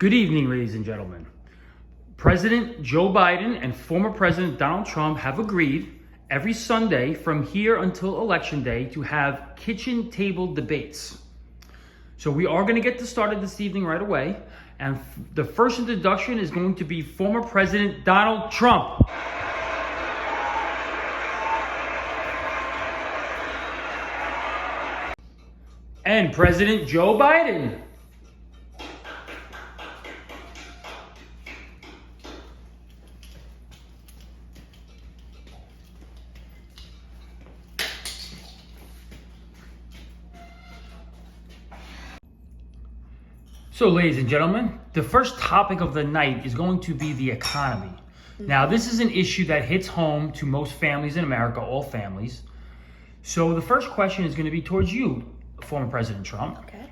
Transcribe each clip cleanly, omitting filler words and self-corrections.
Good evening, ladies and gentlemen. President Joe Biden and former President Donald Trump have agreed every Sunday from here until Election Day to have kitchen table debates. So we are going to get this started this evening right away. And the first introduction is going to be former President Donald Trump. And President Joe Biden. So, ladies and gentlemen, the first topic of the night is going to be the economy. Now, this is an issue that hits home to most families in America, all families. So the first question is going to be towards you, former President Trump. Okay.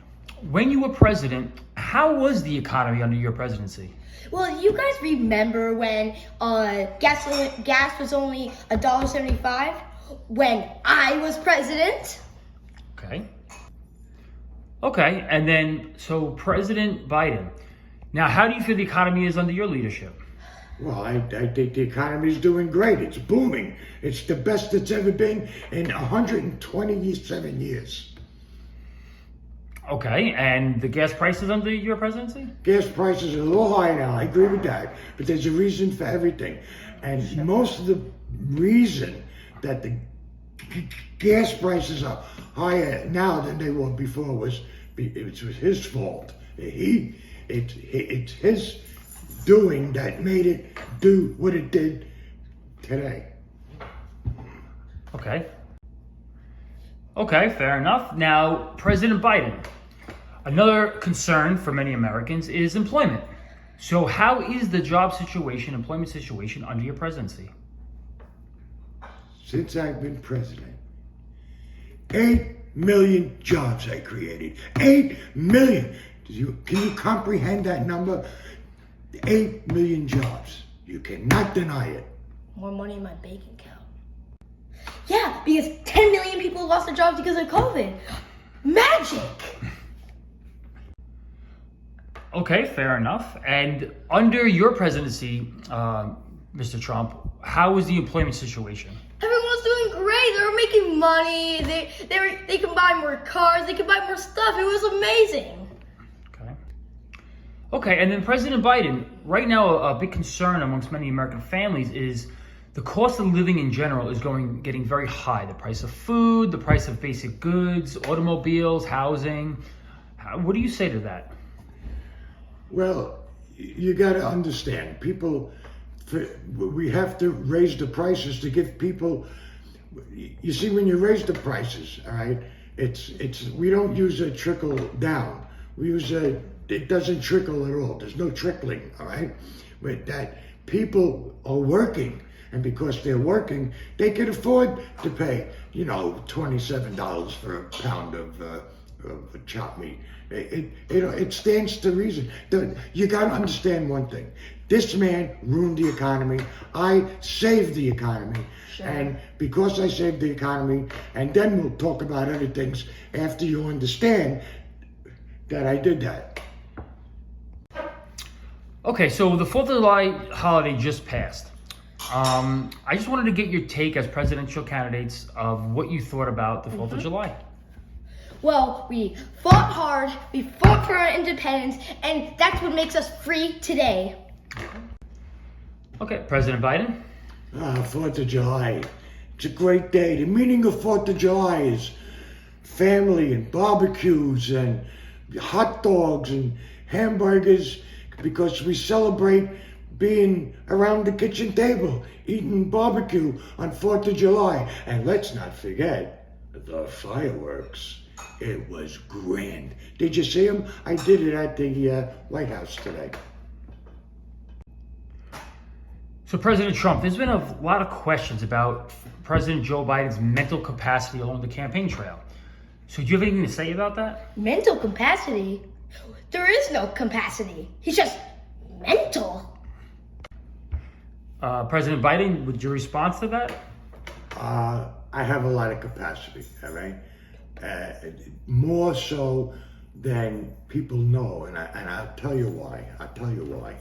When you were president, how was the economy under your presidency? Well, you guys remember when gas was only $1.75 when I was president? Okay, and then, so President Biden. Now, how do you feel the economy is under your leadership? Well, I think the economy is doing great. It's booming. It's the best it's ever been in 127 years. Okay, and the gas prices under your presidency? Gas prices are a little high now. I agree with that. But there's a reason for everything. And most of the reason that the gas prices are higher now than they were before was his fault. It's his doing that made it do what it did today. Okay, fair enough. Now, President Biden, another concern for many Americans is employment. So how is the employment situation under your presidency? Since I've been president, 8 million jobs I created. 8 million. Can you comprehend that number? 8 million jobs. You cannot deny it. More money in my bank account. Yeah, because 10 million people lost their jobs because of COVID. Magic! Okay, fair enough. And under your presidency, Mr. Trump, how was the employment situation? Everyone was doing great. They were making money. They can buy more cars. They can buy more stuff. It was amazing. Okay, and then President Biden, right now a big concern amongst many American families is the cost of living in general is getting very high. The price of food, the price of basic goods, automobiles, housing. What do you say to that? Well, you got to understand, we have to raise the prices to give people. You see, when you raise the prices, all right, we don't use a trickle down. We use it doesn't trickle at all. There's no trickling, all right? With that, people are working, and because they're working, they can afford to pay, $27 for a pound of chopped meat. It stands to reason. You got to understand one thing. This man ruined the economy. I saved the economy. Sure. And because I saved the economy, and then we'll talk about other things after you understand that I did that. Okay, so the 4th of July holiday just passed. I just wanted to get your take as presidential candidates of what you thought about the 4th of July. Well, we fought hard. We fought for our independence, and that's what makes us free today. Okay, President Biden? 4th of July. It's a great day. The meaning of 4th of July is family and barbecues and hot dogs and hamburgers, because we celebrate being around the kitchen table, eating barbecue on 4th of July. And let's not forget the fireworks. It was grand. Did you see them? I did it at the White House today. So President Trump, there's been a lot of questions about President Joe Biden's mental capacity along the campaign trail. So do you have anything to say about that? Mental capacity? There is no capacity. He's just mental. President Biden, would your response to that? I have a lot of capacity, all right? More so then people know, and I'll tell you why. I'll tell you why.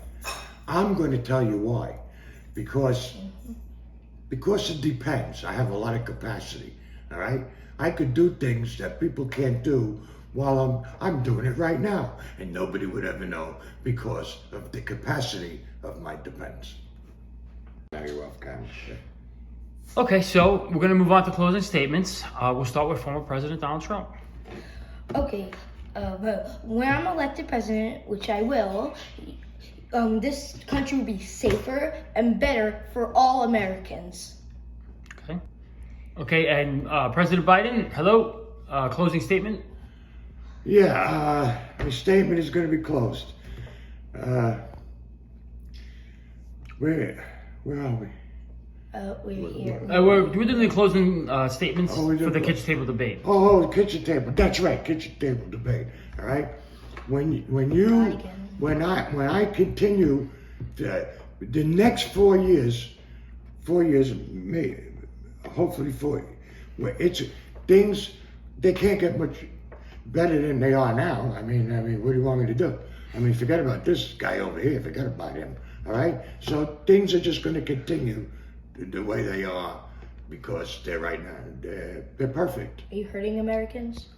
I'm going to tell you why, because it depends. I have a lot of capacity. All right, I could do things that people can't do while I'm doing it right now, and nobody would ever know because of the capacity of my defense. Now you're off camera. Okay, so we're going to move on to closing statements. We'll start with former President Donald Trump. Okay, but when I'm elected president, which I will, this country will be safer and better for all Americans. Okay. Okay, and President Biden, hello. Closing statement. Yeah, my statement is going to be closed. Where are we? We're here. We're doing the closing statements Oh, we for did the what? kitchen table debate. Oh, kitchen table. That's right, kitchen table debate. All right. When I continue the next 4 years, hopefully 4, where it's things they can't get much better than they are now. I mean, what do you want me to do? I mean, forget about this guy over here. Forget about him. All right. So things are just going to continue the way they are because they're right now. They're perfect. Are you hurting Americans?